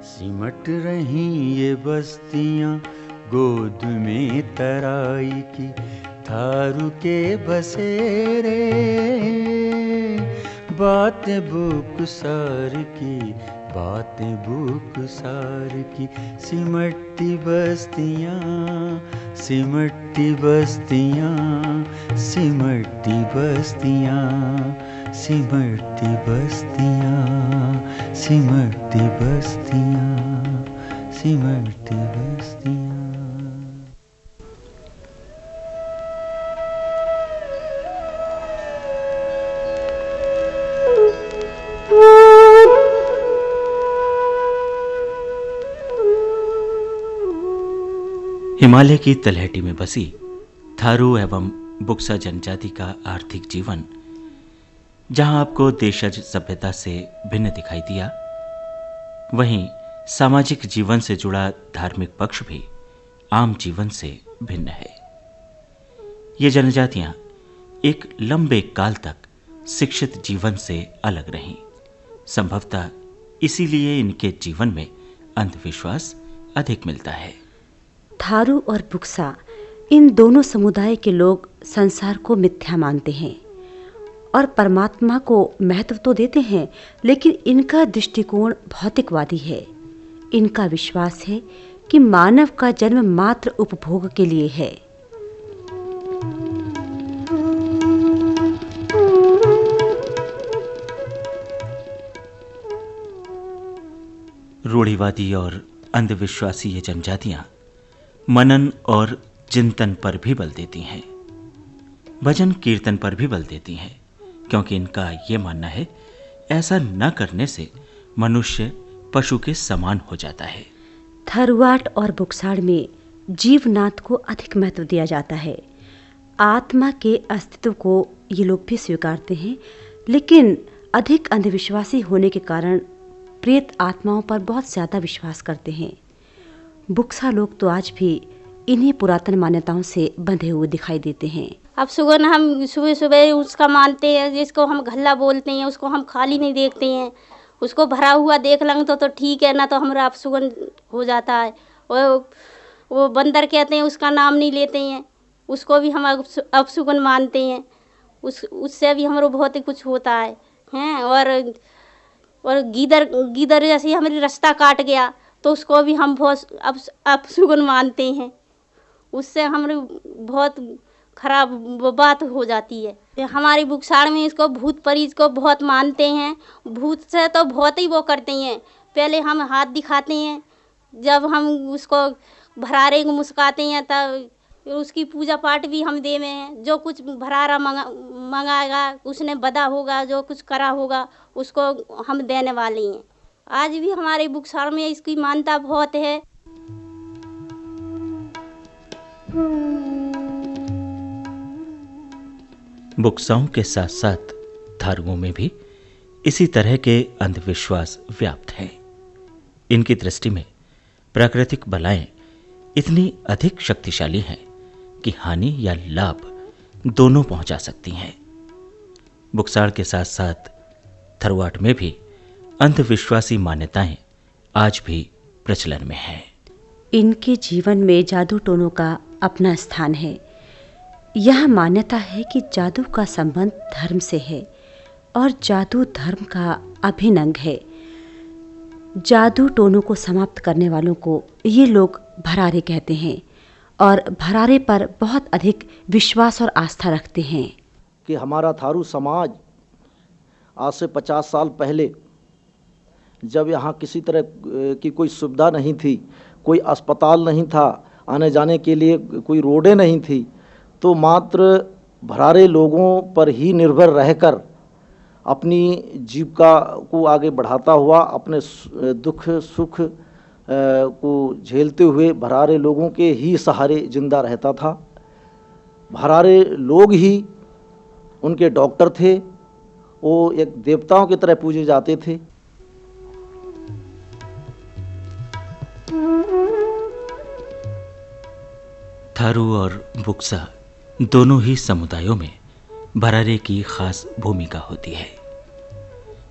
सिमट रही ये बस्तियां गोद में तराई की, थारू के बसेरे बातें बुकसार की, बातें बुकसार की। सिमटती बस्तियां, सिमटती बस्तियां, सिमटती बस्तियां, सिमटती बस्तियां, सिमटती बस्तियां, सिमटती बस्तियां। हिमालय की तलहटी में बसी थारू एवं बुक्सा जनजाति का आर्थिक जीवन, जहां आपको देशज सभ्यता से भिन्न दिखाई दिया, वहीं सामाजिक जीवन से जुड़ा धार्मिक पक्ष भी आम जीवन से भिन्न है। ये जनजातियां एक लंबे काल तक शिक्षित जीवन से अलग रहीं। संभवतः इसीलिए इनके जीवन में अंधविश्वास अधिक मिलता है। थारू और बुक्सा, इन दोनों समुदाय के लोग संसार को मिथ्या मानते हैं और परमात्मा को महत्व तो देते हैं, लेकिन इनका दृष्टिकोण भौतिकवादी है। इनका विश्वास है कि मानव का जन्म मात्र उपभोग के लिए है। रूढ़िवादी और अंधविश्वासी ये जनजातियां मनन और चिंतन पर भी बल देती हैं, भजन कीर्तन पर भी बल देती हैं, क्योंकि इनका ये मानना है ऐसा न करने से मनुष्य पशु के समान हो जाता है। थारूवाट और बुक्साड़ में जीवनाथ को अधिक महत्व दिया जाता है। आत्मा के अस्तित्व को ये लोग भी स्वीकारते हैं, लेकिन अधिक अंधविश्वासी होने के कारण प्रेत आत्माओं पर बहुत ज़्यादा विश्वास करते हैं। बुक्सा लोग तो आज भी इन्हीं पुरातन मान्यताओं से बंधे हुए दिखाई देते हैं। अब सुगन हम सुबह सुबह उसका मानते हैं, जिसको हम घल्ला बोलते हैं, उसको हम खाली नहीं देखते हैं। उसको भरा हुआ देख लेंगे तो ठीक है, ना तो हमारा अपसुगन हो जाता है। वो बंदर कहते हैं, उसका नाम नहीं लेते हैं, उसको भी हम अपसुगन मानते हैं। उससे भी हमारा बहुत ही कुछ होता है हैं। और गीदर जैसे हमारी रास्ता काट गया तो उसको भी हम बहुत अपसुगन मानते हैं। उससे हमारी बहुत खराब बात हो जाती है। हमारी बुक्साड़ में इसको भूत परीत को बहुत मानते हैं। भूत से तो बहुत ही वो करते हैं। पहले हम हाथ दिखाते हैं, जब हम उसको भरारे को मुस्काते हैं तब उसकी पूजा पाठ भी हम देवे हैं। जो कुछ भरारा मंगाएगा, उसने बदा होगा, जो कुछ करा होगा उसको हम देने वाले हैं। आज भी हमारे बुक्साड़ में इसकी मान्यता बहुत है। बुक्साओं के साथ साथ थारुओं में भी इसी तरह के अंधविश्वास व्याप्त हैं। इनकी दृष्टि में प्राकृतिक बलाएं इतनी अधिक शक्तिशाली हैं कि हानि या लाभ दोनों पहुंचा सकती हैं। बुक्साड़ के साथ साथ थारूवाट में भी अंधविश्वासी मान्यताएं आज भी प्रचलन में हैं। इनके जीवन में जादू टोनों का अपना स्थान है। यह मान्यता है कि जादू का संबंध धर्म से है और जादू धर्म का अभिन्न अंग है। जादू टोनों को समाप्त करने वालों को ये लोग भरारे कहते हैं और भरारे पर बहुत अधिक विश्वास और आस्था रखते हैं। कि हमारा थारू समाज आज से 50 साल पहले, जब यहाँ किसी तरह की कोई सुविधा नहीं थी, कोई अस्पताल नहीं था, आने जाने के लिए कोई रोडें नहीं थी, तो मात्र भरारे लोगों पर ही निर्भर रहकर अपनी जीविका को आगे बढ़ाता हुआ, अपने दुख सुख को झेलते हुए भरारे लोगों के ही सहारे जिंदा रहता था। भरारे लोग ही उनके डॉक्टर थे, वो एक देवताओं की तरह पूजे जाते थे। थारू और बुक्सा दोनों ही समुदायों में भरारे की खास भूमिका होती है।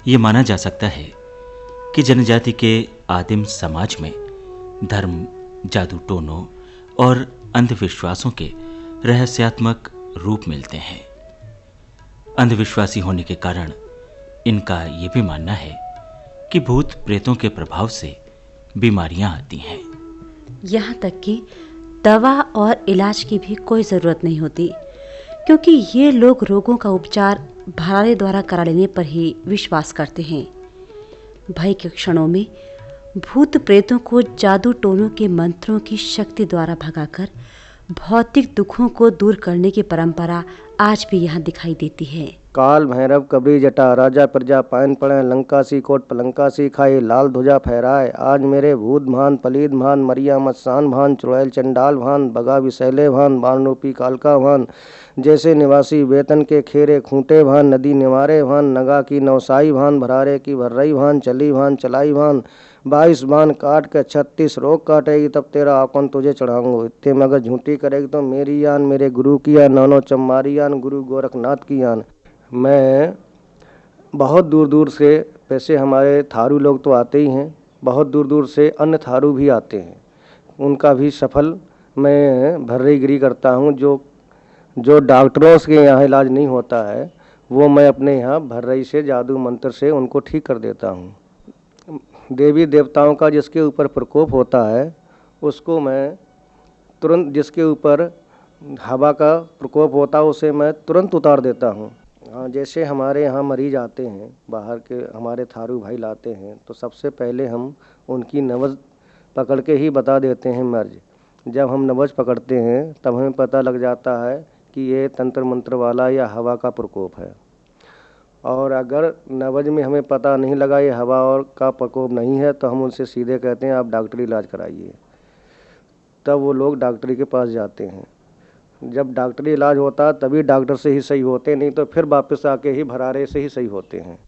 ये माना जा सकता है कि जनजाति के आदिम समाज में धर्म, जादू टोनों और अंधविश्वासों के रहस्यात्मक रूप मिलते हैं। अंधविश्वासी होने के कारण इनका ये भी मानना है कि भूत प्रेतों के प्रभाव से बीमारियां आती हैं। यहाँ तक कि दवा और इलाज की भी कोई ज़रूरत नहीं होती, क्योंकि ये लोग रोगों का उपचार भरारे द्वारा करा लेने पर ही विश्वास करते हैं। भय के क्षणों में भूत प्रेतों को जादू टोनों के मंत्रों की शक्ति द्वारा भगाकर भौतिक दुखों को दूर करने की परंपरा आज भी यहाँ दिखाई देती है। काल भैरव कबरी जटा, राजा प्रजा पायन पड़े, लंका सी कोट पलंका सी खाए, लाल ध्वजा फहराए। आज मेरे भूत भान, पलीद भान, मरिया मत्सान भान, चुड़ैल चंडाल भान, बगा विशैले भान, बाण रूपी कालका भान, जैसे निवासी वेतन के खेरे खूंटे भान, नदी निवारे भान, नगा की नवसाई भान, भरारे की भर्रई भान, चली भान चलाई भान, 22 बान काट के 36 रोग काटेगी, तब तेरा आकन तुझे चढ़ाऊंगा। इतने में अगर झूठी करेगी तो मेरी यान, मेरे गुरु की यान, नौनो चम्मारी यान, गुरु गोरखनाथ की यान। मैं बहुत दूर दूर से, वैसे हमारे थारू लोग तो आते ही हैं, बहुत दूर दूर से अन्य थारू भी आते हैं, उनका भी सफल मैं भर्रीगिरी करता हूँ। जो डॉक्टरों के यहाँ इलाज नहीं होता है वो मैं अपने यहाँ भर्रई से जादू मंत्र से उनको ठीक कर देता हूँ। देवी देवताओं का जिसके ऊपर प्रकोप होता है उसको मैं तुरंत, जिसके ऊपर हवा का प्रकोप होता है उसे मैं तुरंत उतार देता हूँ। हाँ, जैसे हमारे यहाँ मरीज आते हैं, बाहर के हमारे थारू भाई लाते हैं, तो सबसे पहले हम उनकी नब्ज़ पकड़ के ही बता देते हैं मर्ज। जब हम नब्ज़ पकड़ते हैं तब हमें पता लग जाता है कि ये तंत्र मंत्र वाला या हवा का प्रकोप है। और अगर नब्ज़ में हमें पता नहीं लगा ये हवा और का प्रकोप नहीं है तो हम उनसे सीधे कहते हैं आप डॉक्टरी इलाज कराइए। तब वो लोग डॉक्टरी के पास जाते हैं। जब डॉक्टरी इलाज होता है तभी डॉक्टर से ही सही होते, नहीं तो फिर वापस आके ही भरारे से ही सही होते हैं।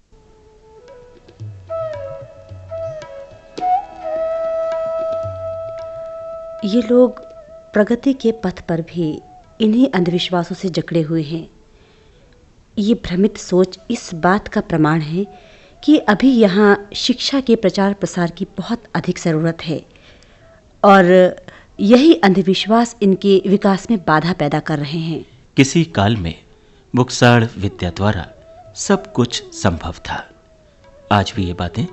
ये लोग प्रगति के पथ पर भी इन्हीं अंधविश्वासों से जकड़े हुए हैं। ये भ्रमित सोच इस बात का प्रमाण है कि अभी यहाँ शिक्षा के प्रचार प्रसार की बहुत अधिक ज़रूरत है और यही अंधविश्वास इनके विकास में बाधा पैदा कर रहे हैं। किसी काल में बुक्साड़ विद्या द्वारा सब कुछ संभव था। आज भी ये बातें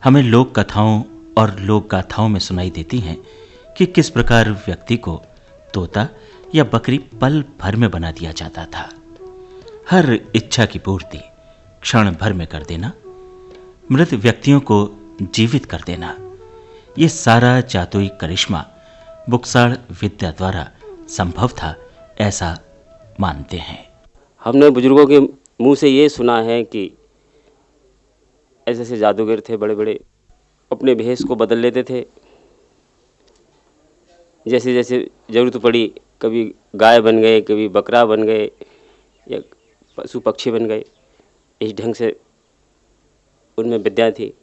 हमें लोक कथाओं और लोक गाथाओं में सुनाई देती हैं कि किस प्रकार व्यक्ति को तोता या बकरी पल भर में बना दिया जाता था। हर इच्छा की पूर्ति क्षण भर में कर देना, मृत व्यक्तियों को जीवित कर देना, ये सारा जादुई करिश्मा बुक्साड़ विद्या द्वारा संभव था, ऐसा मानते हैं। हमने बुजुर्गों के मुंह से ये सुना है कि ऐसे ऐसे जादूगर थे बड़े बड़े, अपने भेष को बदल लेते थे। जैसे जैसे ज़रूरत पड़ी कभी गाय बन गए, कभी बकरा बन गए या पशु पक्षी बन गए। इस ढंग से उनमें विद्या थी।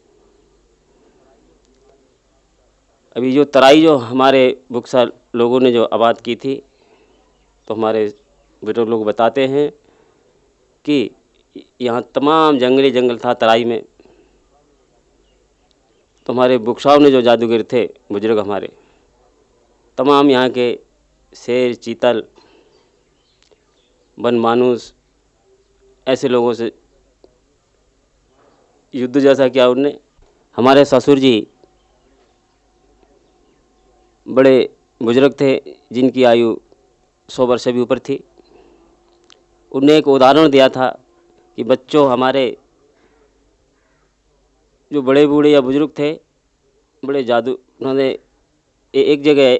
अभी जो तराई जो हमारे बुक्सा लोगों ने जो आबाद की थी, तो हमारे बुजुर्ग लोग बताते हैं कि यहाँ तमाम जंगली जंगल था तराई में। तो हमारे बुक्साओं ने जो जादूगर थे बुजुर्ग हमारे, तमाम यहाँ के शेर, चीतल, वन मानुस, ऐसे लोगों से युद्ध जैसा किया उनने। हमारे ससुर जी बड़े बुजुर्ग थे जिनकी आयु 100 वर्ष से भी ऊपर थी। उनने एक उदाहरण दिया था कि बच्चों, हमारे जो बड़े बूढ़े या बुजुर्ग थे, बड़े जादू, उन्होंने एक जगह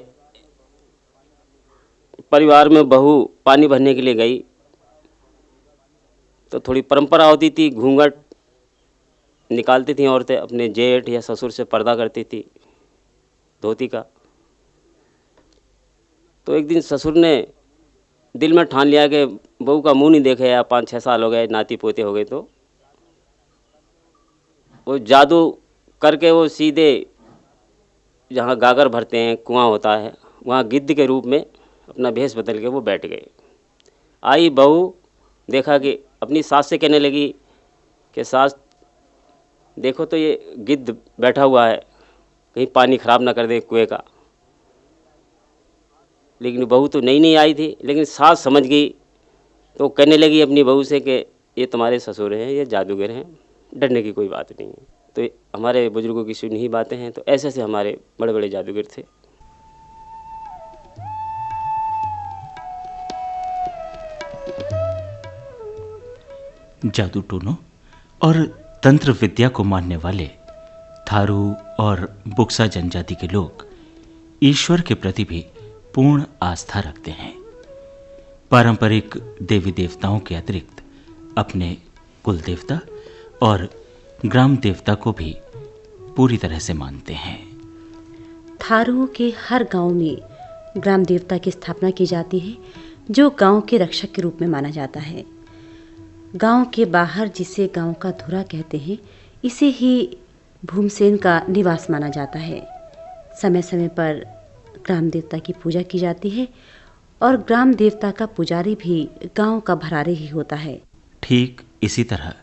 परिवार में बहू पानी भरने के लिए गई तो थोड़ी परंपरा होती थी, घूंघट निकालती थी औरतें, अपने जेठ या ससुर से पर्दा करती थी धोती का। तो एक दिन ससुर ने दिल में ठान लिया कि बहू का मुंह नहीं देखे, या 5-6 साल हो गए, नाती पोते हो गए, तो वो जादू करके वो सीधे जहाँ गागर भरते हैं, कुआं होता है, वहाँ गिद्ध के रूप में अपना भेष बदल के वो बैठ गए। आई बहू, देखा कि अपनी सास से कहने लगी कि सास देखो तो ये गिद्ध बैठा हुआ है। कहीं पानी खराब ना कर दे कुएं का। लेकिन बहू तो नई नई आई थी, लेकिन सास समझ गई, तो कहने लगी अपनी बहू से कि ये तुम्हारे ससुर हैं, ये जादूगर हैं, डरने की कोई बात नहीं है। तो हमारे बुजुर्गों की सुनी ही बातें हैं। तो ऐसे ऐसे हमारे बड़े बड़े जादूगर थे। जादू टोनों और तंत्र विद्या को मानने वाले थारू और बुक्सा जनजाति के लोग ईश्वर के प्रति भी पूर्ण आस्था रखते हैं। पारंपरिक देवी देवताओं के अतिरिक्त अपने कुल देवता और ग्राम देवता को भी पूरी तरह से मानते हैं। थारुओं के हर गांव में ग्राम देवता की स्थापना की जाती है, जो गांव के रक्षक के रूप में माना जाता है। गांव के बाहर जिसे गांव का धुरा कहते हैं, इसे ही भूमसेन का निवास माना जाता है। समय समय पर ग्राम देवता की पूजा की जाती है और ग्राम देवता का पुजारी भी गांव का भरारी ही होता है। ठीक इसी तरह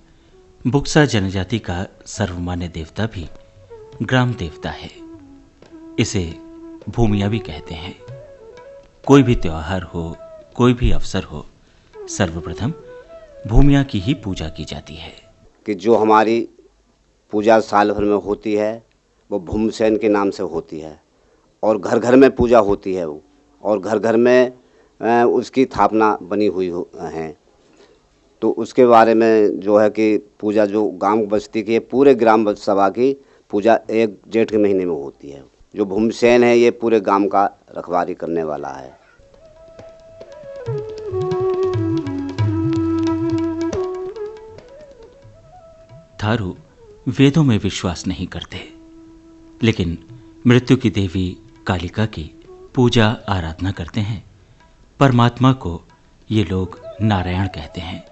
बुक्सा जनजाति का सर्वमान्य देवता भी ग्राम देवता है। इसे भूमिया भी कहते हैं। कोई भी त्योहार हो, कोई भी अवसर हो, सर्वप्रथम भूमिया की ही पूजा की जाती है। कि जो हमारी पूजा साल भर में होती है वो भूमसेन के नाम से होती है, और घर घर में पूजा होती है वो, और घर घर में उसकी स्थापना बनी हुई है। तो उसके बारे में जो है कि पूजा जो गांव बस्ती की है, पूरे ग्राम सभा की पूजा 1 जेठ के महीने में होती है। जो भूमसेन है ये पूरे गांव का रखवारी करने वाला है। थारू वेदों में विश्वास नहीं करते, लेकिन मृत्यु की देवी कालिका की पूजा आराधना करते हैं। परमात्मा को ये लोग नारायण कहते हैं।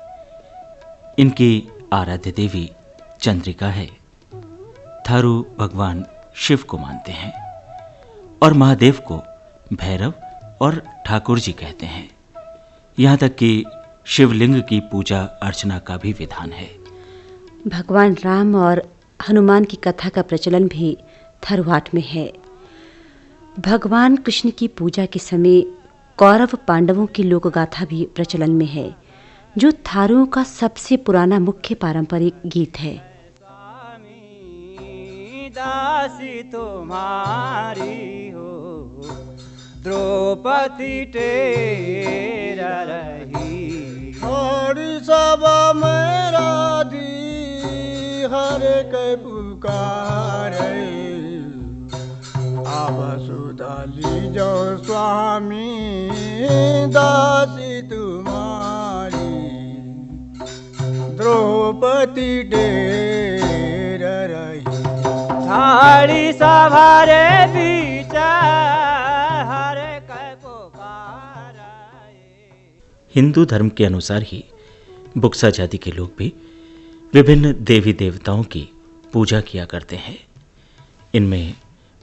इनकी आराध्य देवी चंद्रिका है। थारू भगवान शिव को मानते हैं और महादेव को भैरव और ठाकुर जी कहते हैं। यहाँ तक कि शिवलिंग की पूजा अर्चना का भी विधान है। भगवान राम और हनुमान की कथा का प्रचलन भी थारूहाट में है। भगवान कृष्ण की पूजा के समय कौरव पांडवों की लोकगाथा भी प्रचलन में है, जो थारुओं का सबसे पुराना मुख्य पारंपरिक गीत है। दासी तुम्हारी हो, द्रौपदी तेरा रही, हरि सभा में राधी हर के पुकार, अब सुधाली जो स्वामी दासी तुम्हारी, द्रौपदी डेर रही, थारी सभारे बीच हर के पुकार। हिंदू धर्म के अनुसार ही बुक्सा जाति के लोग भी विभिन्न देवी देवताओं की पूजा किया करते हैं। इनमें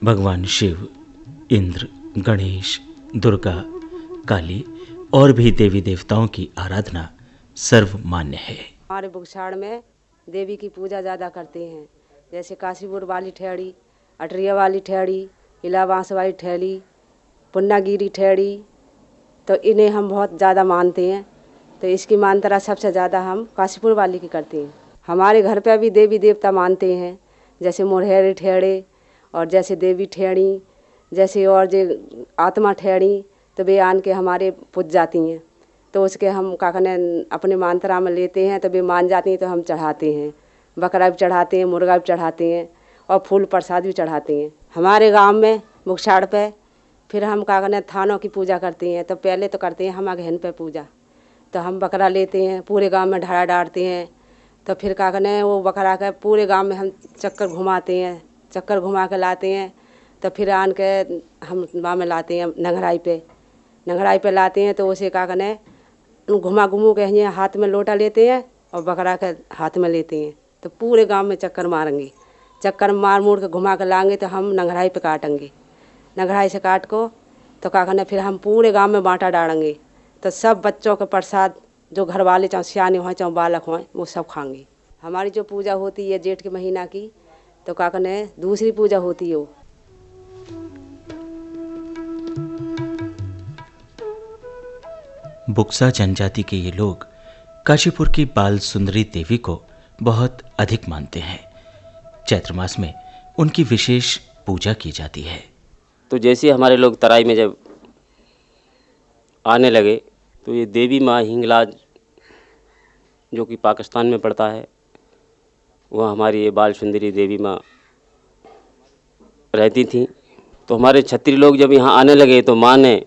भगवान शिव, इंद्र, गणेश, दुर्गा, काली और भी देवी देवताओं की आराधना सर्वमान्य है। हमारे बुगसाड़ में देवी की पूजा ज़्यादा करते हैं, जैसे काशीपुर वाली ठेड़ी, अटरिया वाली ठेड़ी, इलाबास वाली ठेड़ी, पुन्नागिरी ठेड़ी, तो इन्हें हम बहुत ज़्यादा मानते हैं। तो इसकी मान्यता सबसे ज़्यादा हम काशीपुर वाली की करते हैं। हमारे घर पे भी देवी देवता मानते हैं, जैसे मोरहेरी ठेड़े और जैसे देवी ठेड़ी, जैसे और जो आत्मा ठेड़ी, तो वे आन के हमारे पूज जाती हैं। तो उसके हम का कहने अपने मान्यता में लेते हैं, तो वे मान जाती हैं, तो हम चढ़ाते हैं। बकरा भी चढ़ाते हैं, मुर्गा भी चढ़ाते हैं और फूल प्रसाद भी चढ़ाते हैं। हमारे गांव में बुगसाड़ पे फिर हम का कहने थानों की पूजा करते हैं। तो पहले तो करते हैं हम अगहन पे पूजा, तो हम बकरा लेते हैं, पूरे गांव में ढाड़ा डालते हैं। तो फिर का कहने वो बकरा के पूरे गांव में हम चक्कर घुमाते हैं, चक्कर घुमा के लाते हैं। तो फिर आन के हम वहाँ में लाते हैं नंगराई पे लाते हैं। तो उसे का कहने घुमा घुमू के यहाँ हाथ में लोटा लेते हैं और बकरा के हाथ में लेते हैं। तो पूरे गांव में चक्कर मारेंगे, चक्कर मार मूड़ के घुमा के लाएंगे। तो हम नंगराई पे काटेंगे, नंगराई से काट को तो का कहने फिर हम पूरे गांव में बाँटा डालेंगे। तो सब बच्चों के प्रसाद, जो घर वाले चाहे सियाने हों चाहे बालक हों, वो सब खाएंगे। हमारी जो पूजा होती है जेठ के महीना की, तो का कहने दूसरी पूजा होती है वो। बुक्सा जनजाति के ये लोग काशीपुर की बाल सुंदरी देवी को बहुत अधिक मानते हैं। चैत्र मास में उनकी विशेष पूजा की जाती है। तो जैसे हमारे लोग तराई में जब आने लगे तो ये देवी माँ हिंगलाज जो कि पाकिस्तान में पड़ता है, वह हमारी ये बाल सुंदरी देवी माँ रहती थी। तो हमारे छत्री लोग जब यहाँ आने लगे तो माँ ने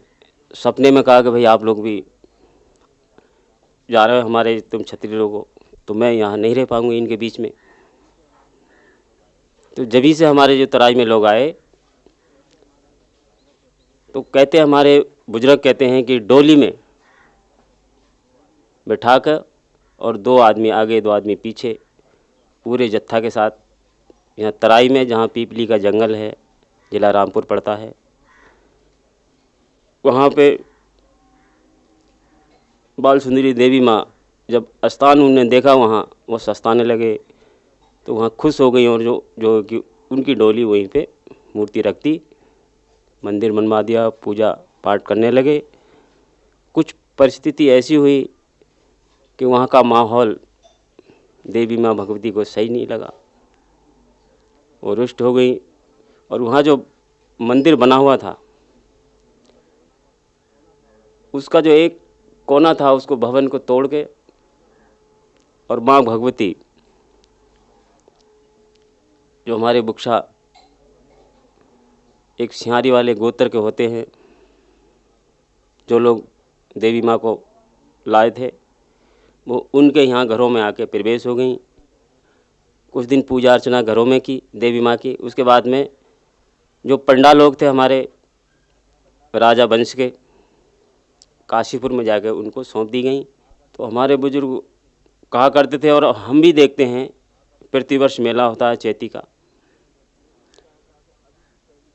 सपने में कहा कि भाई आप लोग भी जा रहे हो हमारे तुम छत्री लोगों, तो मैं यहाँ नहीं रह पाऊँगी इनके बीच में। तो जभी से हमारे जो तराई में लोग आए तो कहते हमारे बुजुर्ग कहते हैं कि डोली में बैठाकर और 2 आदमी आगे 2 आदमी पीछे पूरे जत्था के साथ यहाँ तराई में, जहाँ पीपली का जंगल है, जिला रामपुर पड़ता है, वहाँ पे बाल सुंदरी देवी माँ जब स्थान उन्होंने देखा वहाँ वो सस्ताने लगे तो वहाँ खुश हो गई और जो कि उनकी डोली वहीं पे मूर्ति रख दी, मंदिर बनवा दिया, पूजा पाठ करने लगे। कुछ परिस्थिति ऐसी हुई कि वहाँ का माहौल देवी माँ भगवती को सही नहीं लगा, वो रुष्ट हो गई। और वहाँ जो मंदिर बना हुआ था उसका जो एक कोना था उसको भवन को तोड़ के और माँ भगवती जो हमारे बुक्सा एक सिहारी वाले गोत्र के होते हैं, जो लोग देवी माँ को लाए थे, वो उनके यहाँ घरों में आके प्रवेश हो गई। कुछ दिन पूजा अर्चना घरों में की देवी माँ की। उसके बाद में जो पंडा लोग थे हमारे राजा वंश के, काशीपुर में जाकर उनको सौंप दी गई। तो हमारे बुजुर्ग कहा करते थे और हम भी देखते हैं, प्रतिवर्ष मेला होता है चैती का,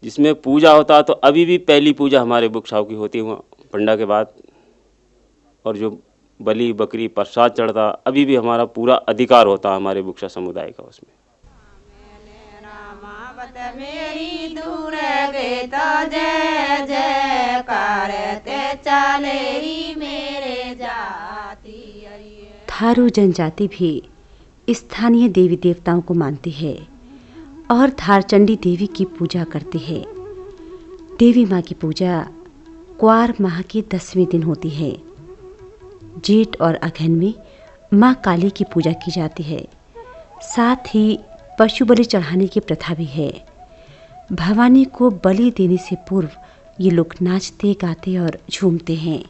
जिसमें पूजा होता है। तो अभी भी पहली पूजा हमारे बुक्साओं की होती है वहाँ पंडा के बाद, और जो बलि बकरी प्रसाद चढ़ता अभी भी हमारा पूरा अधिकार होता है हमारे बुक्सा समुदाय का उसमें। मेरी दूर गए तो जय जय करते चले ही मेरे जाति। थारू जनजाति भी स्थानीय देवी देवताओं को मानती है और थारचंडी देवी की पूजा करती है। देवी माँ की पूजा क्वार माह के 10वें दिन होती है। जेठ और अगहन में माँ काली की पूजा की जाती है। साथ ही पशु बलि चढ़ाने की प्रथा भी है। भवानी को बलि देने से पूर्व ये लोग नाचते गाते और झूमते हैं।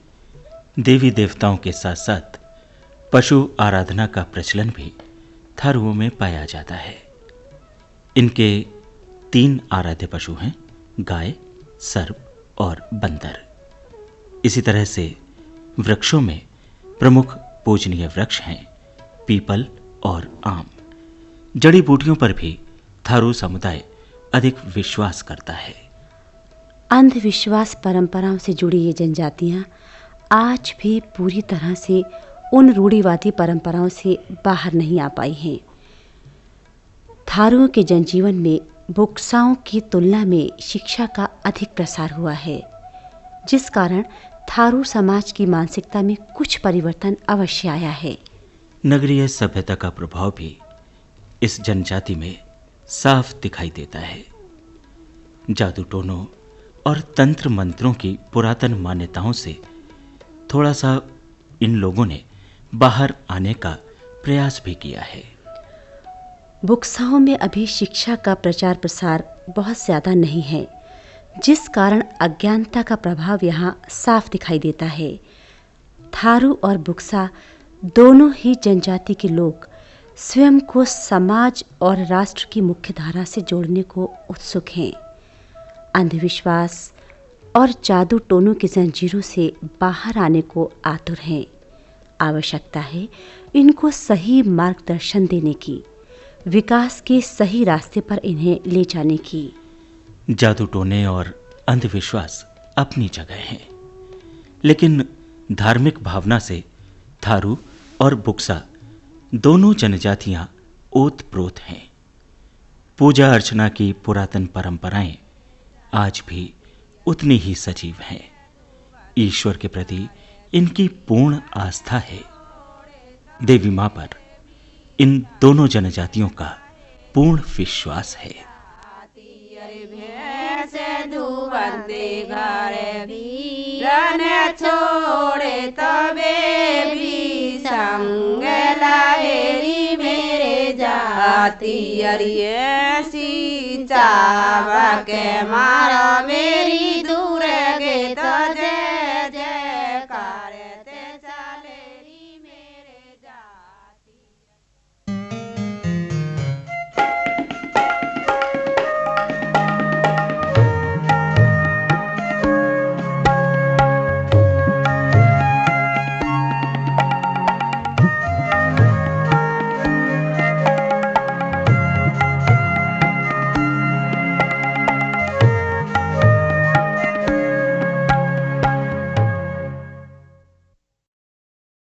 देवी देवताओं के साथ साथ पशु आराधना का प्रचलन भी थारुओं में पाया जाता है। इनके 3 आराध्य पशु हैं, गाय, सर्प और बंदर। इसी तरह से वृक्षों में प्रमुख पूजनीय वृक्ष हैं पीपल और आम। जड़ी बूटियों पर भी थारू समुदाय अधिक विश्वास करता है। अंधविश्वास परंपराओं से जुड़ी ये जनजातियां आज भी पूरी तरह से उन रूढ़िवादी परंपराओं से बाहर नहीं आ पाई हैं। थारुओं के जनजीवन में बुक्साओं की तुलना में शिक्षा का अधिक प्रसार हुआ है, जिस कारण थारू समाज की मानसिकता में कुछ परिवर्तन अवश्य आया है। नगरीय सभ्यता का प्रभाव भी इस जनजाति में साफ दिखाई देता है। जादू टोनों और तंत्र मंत्रों की पुरातन मान्यताओं से थोड़ा सा इन लोगों ने बाहर आने का प्रयास भी किया है। बुक्साओं में अभी शिक्षा का प्रचार प्रसार बहुत ज़्यादा नहीं है, जिस कारण अज्ञानता का प्रभाव यहाँ साफ दिखाई देता है। थारू और बुक्सा दोनों ही जनजाति के लोग स्वयं को समाज और राष्ट्र की मुख्य धारा से जोड़ने को उत्सुक हैं। अंधविश्वास और जादू टोनों की जंजीरों से बाहर आने को आतुर हैं। आवश्यकता है इनको सही मार्गदर्शन देने की, विकास के सही रास्ते पर इन्हें ले जाने की। जादू टोने और अंधविश्वास अपनी जगह हैं, लेकिन धार्मिक भावना से थारू और बुक्सा दोनों जनजातियां ओत-प्रोत हैं। पूजा अर्चना की पुरातन परंपराएं आज भी उतनी ही सजीव हैं। ईश्वर के प्रति इनकी पूर्ण आस्था है। देवी मां पर इन दोनों जनजातियों का पूर्ण विश्वास है। धुवंते घर वीरन छोड़े तबे भी संग लाएरी मेरे जाती अरिये सी चावा के मारा मेरी